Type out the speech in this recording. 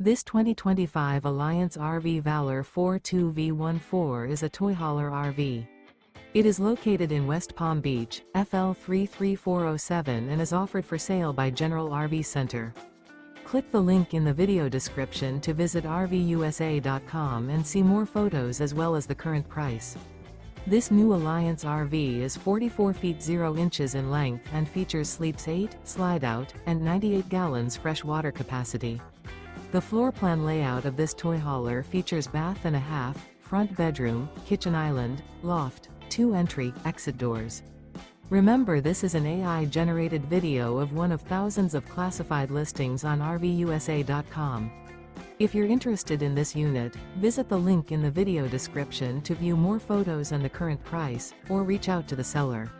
This 2025 Alliance RV Valor 42V14 is a toy hauler RV. It is located in West Palm Beach, FL 33407 and is offered for sale by General RV Center. Click the link in the video description to visit RVUSA.com and see more photos as well as the current price. This new Alliance RV is 44 feet 0 inches in length and features sleeps 8, slide-out, and 98 gallons fresh water capacity. The floor plan layout of this toy hauler features bath and a half, front bedroom, kitchen island, loft, 2 entry/exit doors. Remember, this is an AI-generated video of one of thousands of classified listings on RVUSA.com. If you're interested in this unit, visit the link in the video description to view more photos and the current price, or reach out to the seller.